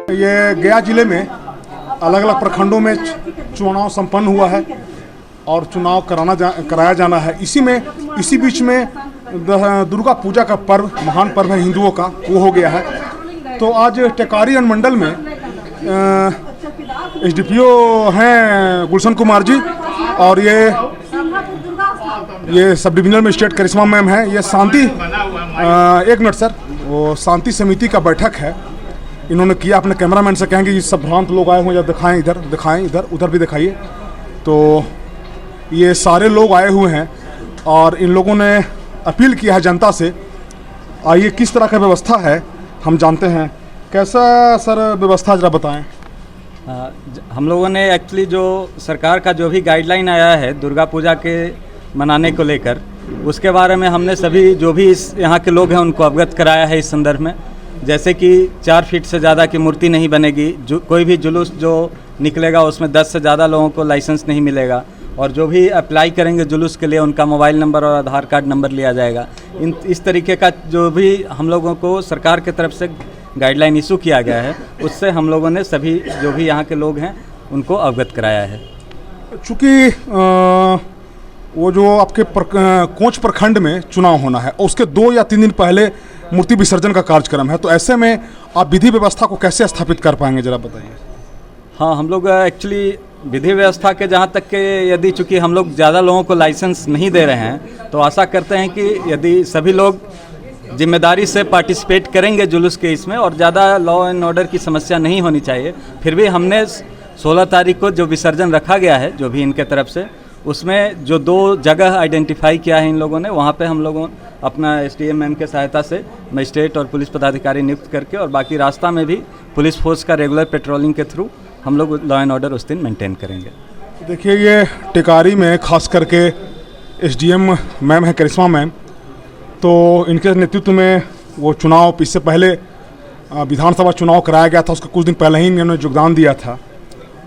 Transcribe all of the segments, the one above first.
ये गया जिले में अलग अलग प्रखंडों में चुनाव संपन्न हुआ है और चुनाव कराया जाना है। इसी बीच में दुर्गा पूजा का पर्व, महान पर्व है हिंदुओं का, वो हो गया है। तो आज टेकारी अनुमंडल में एसडीपीओ हैं गुलशन कुमार जी, और ये सब डिविजनल मजिस्ट्रेट करिश्मा मैम है। ये शांति, एक मिनट सर, वो शांति समिति का बैठक है इन्होंने किया। अपने कैमरामैन से कहेंगे ये सब भ्रांत लोग आए हुए हैं, दिखाएं, इधर दिखाएं, इधर उधर भी दिखाइए। तो ये सारे लोग आए हुए हैं और इन लोगों ने अपील किया है जनता से। आइए किस तरह का व्यवस्था है हम जानते हैं। कैसा सर व्यवस्था जरा बताएं। हम लोगों ने एक्चुअली जो सरकार का जो भी गाइडलाइन आया है दुर्गा पूजा के मनाने को लेकर, उसके बारे में हमने सभी जो भी इस यहाँ के लोग हैं उनको अवगत कराया है इस संदर्भ में। जैसे कि 4 फीट से ज़्यादा की मूर्ति नहीं बनेगी, जो कोई भी जुलूस जो निकलेगा उसमें 10 से ज़्यादा लोगों को लाइसेंस नहीं मिलेगा, और जो भी अप्लाई करेंगे जुलूस के लिए उनका मोबाइल नंबर और आधार कार्ड नंबर लिया जाएगा। इस तरीके का जो भी हम लोगों को सरकार की तरफ से गाइडलाइन इशू किया गया है, उससे हम लोगों ने सभी जो भी यहाँ के लोग हैं उनको अवगत कराया है। चूँकि वो जो आपके कोंच प्रखंड में चुनाव होना है, उसके 2 या 3 दिन पहले मूर्ति विसर्जन का कार्यक्रम है, तो ऐसे में आप विधि व्यवस्था को कैसे स्थापित कर पाएंगे, जरा बताइए। हाँ, हम लोग एक्चुअली विधि व्यवस्था के जहाँ तक के यदि चूँकि हम लोग ज़्यादा लोगों को लाइसेंस नहीं दे रहे हैं, तो आशा करते हैं कि यदि सभी लोग जिम्मेदारी से पार्टिसिपेट करेंगे जुलूस के इसमें, और ज़्यादा लॉ एंड ऑर्डर की समस्या नहीं होनी चाहिए। फिर भी हमने 16 तारीख को जो विसर्जन रखा गया है जो भी इनके तरफ से, उसमें जो 2 जगह आइडेंटिफाई किया है इन लोगों ने, वहाँ पे हम लोगों अपना एसडीएम मैम के सहायता से मजिस्ट्रेट और पुलिस पदाधिकारी नियुक्त करके, और बाकी रास्ता में भी पुलिस फोर्स का रेगुलर पेट्रोलिंग के थ्रू हम लोग लॉ एंड ऑर्डर उस दिन मेंटेन करेंगे। देखिए, ये टिकारी में खास करके एसडीएम मैम है करिश्मा मैम, तो इनके नेतृत्व में वो चुनाव, इससे पहले विधानसभा चुनाव कराया गया था, उसका कुछ दिन पहले ही इन्होंने योगदान दिया था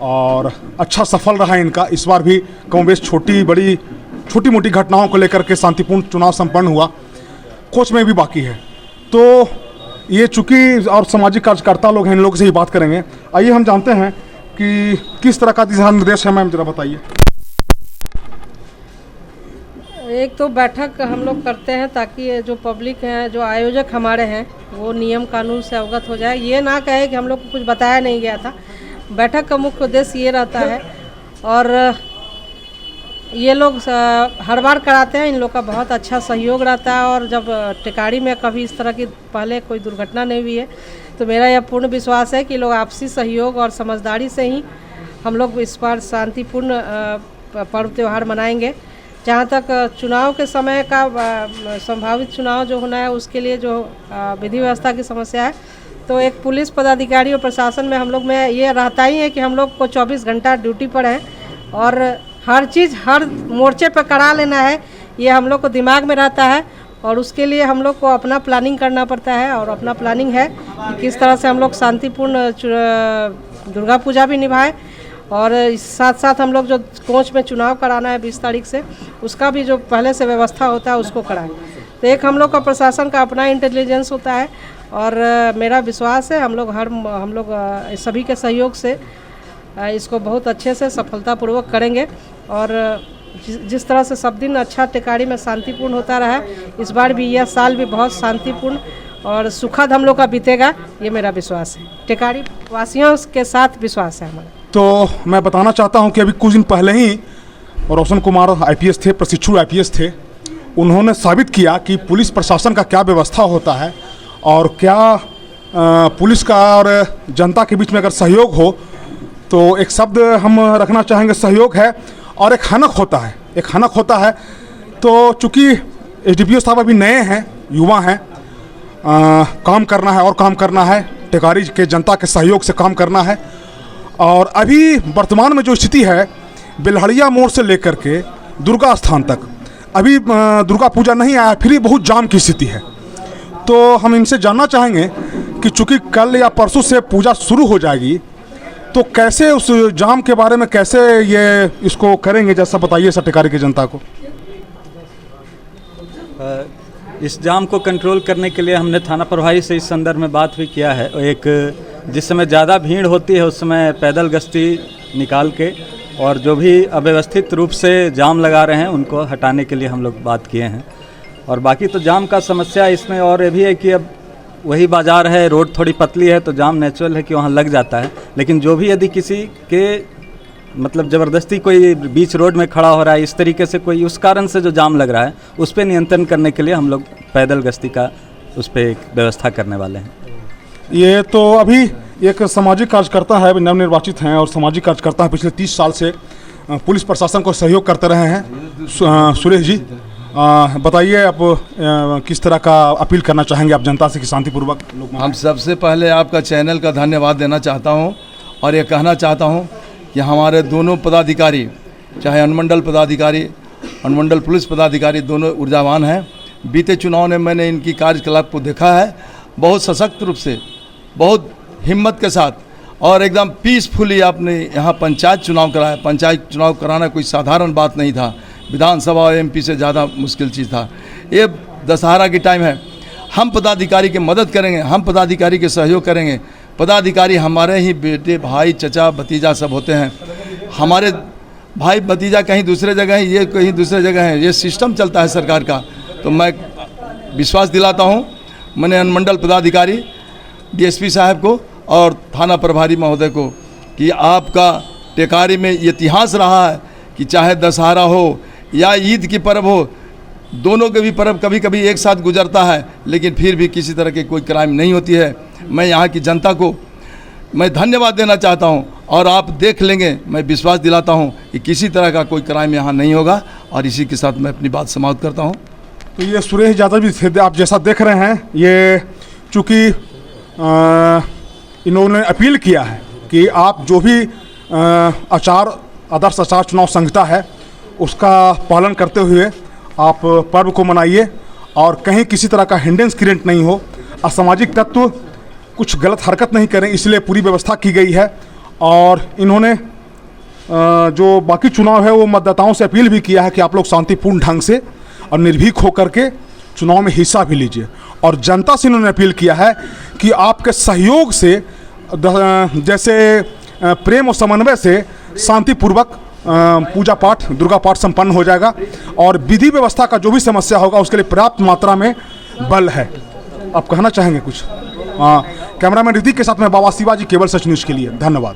और अच्छा सफल रहा इनका। इस बार भी कम बेश छोटी मोटी घटनाओं को लेकर के शांतिपूर्ण चुनाव संपन्न हुआ। कोच में भी बाकी है, तो ये चूँकि और सामाजिक कार्यकर्ता लोग हैं, इन लोगों से ही बात करेंगे। आइए हम जानते हैं कि किस तरह का दिशा निर्देश है, मैम जरा बताइए। एक तो बैठक हम लोग करते हैं ताकि जो पब्लिक है, जो आयोजक हमारे हैं, वो नियम कानून से अवगत हो जाए। ये ना कहे कि हम लोग को कुछ बताया नहीं गया था। बैठक का मुख्य उद्देश्य ये रहता है, और ये लोग हर बार कराते हैं, इन लोग का बहुत अच्छा सहयोग रहता है। और जब टिकारी में कभी इस तरह की पहले कोई दुर्घटना नहीं हुई है, तो मेरा यह पूर्ण विश्वास है कि लोग आपसी सहयोग और समझदारी से ही हम लोग इस बार शांतिपूर्ण पर्व त्यौहार मनाएंगे। जहाँ तक चुनाव के समय का संभावित चुनाव जो होना है, उसके लिए जो विधि व्यवस्था की समस्या है, तो एक पुलिस पदाधिकारी और प्रशासन में हम लोग में ये रहता ही है कि हम लोग को 24 घंटा ड्यूटी पर है, और हर चीज़ हर मोर्चे पर करा लेना है, ये हम लोग को दिमाग में रहता है। और उसके लिए हम लोग को अपना प्लानिंग करना पड़ता है, और अपना प्लानिंग है कि किस तरह से हम लोग शांतिपूर्ण दुर्गा पूजा भी निभाएं, और साथ साथ हम लोग जो कोंच में चुनाव कराना है 20 तारीख से, उसका भी जो पहले से व्यवस्था होता है उसको कराएं। तो एक हम लोग का प्रशासन का अपना इंटेलिजेंस होता है, और मेरा विश्वास है हम लोग सभी के सहयोग से इसको बहुत अच्छे से सफलतापूर्वक करेंगे। और जिस तरह से सब दिन अच्छा टिकारी में शांतिपूर्ण होता रहा, इस बार भी यह साल भी बहुत शांतिपूर्ण और सुखद हम लोग का बीतेगा, ये मेरा विश्वास है। टिकारी वासियों के साथ विश्वास है हमारा। तो मैं बताना चाहता हूं कि अभी कुछ दिन पहले ही रोशन कुमार आईपीएस थे, प्रशिक्षु आईपीएस थे, उन्होंने साबित किया कि पुलिस प्रशासन का क्या व्यवस्था होता है, और क्या पुलिस का और जनता के बीच में अगर सहयोग हो, तो एक शब्द हम रखना चाहेंगे, सहयोग है, और एक हनक होता है। तो चूँकि एसडीपीओ साहब अभी नए हैं, युवा हैं, काम करना है और काम करना है, टिकारी के जनता के सहयोग से काम करना है। और अभी वर्तमान में जो स्थिति है, बेलहड़िया मोड़ से लेकर के दुर्गा स्थान तक अभी दुर्गा पूजा नहीं आया, फिर भी बहुत जाम की स्थिति है। तो हम इनसे जानना चाहेंगे कि चूँकि कल या परसों से पूजा शुरू हो जाएगी, तो कैसे उस जाम के बारे में कैसे ये इसको करेंगे, जैसा बताइए सर टिकारी की जनता को। इस जाम को कंट्रोल करने के लिए हमने थाना प्रभारी से इस संदर्भ में बात भी किया है। एक जिस समय ज़्यादा भीड़ होती है उस समय पैदल गश्ती निकाल के और जो भी अव्यवस्थित रूप से जाम लगा रहे हैं उनको हटाने के लिए हम लोग बात किए हैं। और बाकी तो जाम का समस्या इसमें और ये भी है कि अब वही बाज़ार है, रोड थोड़ी पतली है तो जाम नेचुरल है कि वहाँ लग जाता है। लेकिन जो भी यदि किसी के मतलब ज़बरदस्ती कोई बीच रोड में खड़ा हो रहा है, इस तरीके से कोई उस कारण से जो जाम लग रहा है उस पर नियंत्रण करने के लिए हम लोग पैदल गश्ती का उस पर एक व्यवस्था करने वाले हैं। ये तो अभी एक सामाजिक कार्यकर्ता है, नवनिर्वाचित हैं और सामाजिक कार्यकर्ता हैं, पिछले 30 साल से पुलिस प्रशासन को सहयोग करते रहे हैं। सुरेश जी बताइए, आप किस तरह का अपील करना चाहेंगे आप जनता से कि शांतिपूर्वक लोग? हम सबसे पहले आपका चैनल का धन्यवाद देना चाहता हूं और ये कहना चाहता हूं कि हमारे दोनों पदाधिकारी, चाहे अनुमंडल पदाधिकारी, अनुमंडल पुलिस पदाधिकारी, दोनों ऊर्जावान हैं। बीते चुनाव में मैंने इनकी कार्यकलाप को देखा है, बहुत सशक्त रूप से, बहुत हिम्मत के साथ और एकदम पीसफुली आपने यहाँ पंचायत चुनाव कराया। पंचायत चुनाव कराना कोई साधारण बात नहीं था, विधानसभा और एमपी से ज़्यादा मुश्किल चीज़ था। ये दशहरा की टाइम है, हम पदाधिकारी की मदद करेंगे, हम पदाधिकारी के सहयोग करेंगे। पदाधिकारी हमारे ही बेटे, भाई, चचा, भतीजा सब होते हैं। हमारे भाई भतीजा कहीं दूसरे जगह हैं, ये कहीं दूसरे जगह हैं, ये सिस्टम चलता है सरकार का। तो मैं विश्वास दिलाता हूँ मैंने अनुमंडल पदाधिकारी डीएसपी साहब को और थाना प्रभारी महोदय को कि आपका टेकारी में इतिहास रहा है कि चाहे दशहरा हो या ईद की पर्व हो, दोनों के भी पर्व कभी कभी एक साथ गुजरता है, लेकिन फिर भी किसी तरह की कोई क्राइम नहीं होती है। मैं यहाँ की जनता को मैं धन्यवाद देना चाहता हूँ और आप देख लेंगे, मैं विश्वास दिलाता हूँ कि किसी तरह का कोई क्राइम यहाँ नहीं होगा। और इसी के साथ मैं अपनी बात समाप्त करता हूँ। तो ये सुरेश यादव जी थे, आप जैसा देख रहे हैं, ये चूँकि इन्होंने अपील किया है कि आप जो भी आदर्श आचार चुनाव संहिता है उसका पालन करते हुए आप पर्व को मनाइए और कहीं किसी तरह का हिंडेंस क्रिएट नहीं हो, असामाजिक तत्व कुछ गलत हरकत नहीं करें, इसलिए पूरी व्यवस्था की गई है। और इन्होंने जो बाकी चुनाव है वो मतदाताओं से अपील भी किया है कि आप लोग शांतिपूर्ण ढंग से और निर्भीक होकर के चुनाव में हिस्सा भी लीजिए। और जनता से इन्होंने अपील किया है कि आपके सहयोग से, जैसे प्रेम और समन्वय से शांतिपूर्वक पूजा पाठ, दुर्गा पाठ संपन्न हो जाएगा और विधि व्यवस्था का जो भी समस्या होगा उसके लिए पर्याप्त मात्रा में बल है। आप कहना चाहेंगे कुछ? कैमरामैन ऋतिक के साथ में बाबा शिवाजी, केबल सच न्यूज़ के लिए धन्यवाद।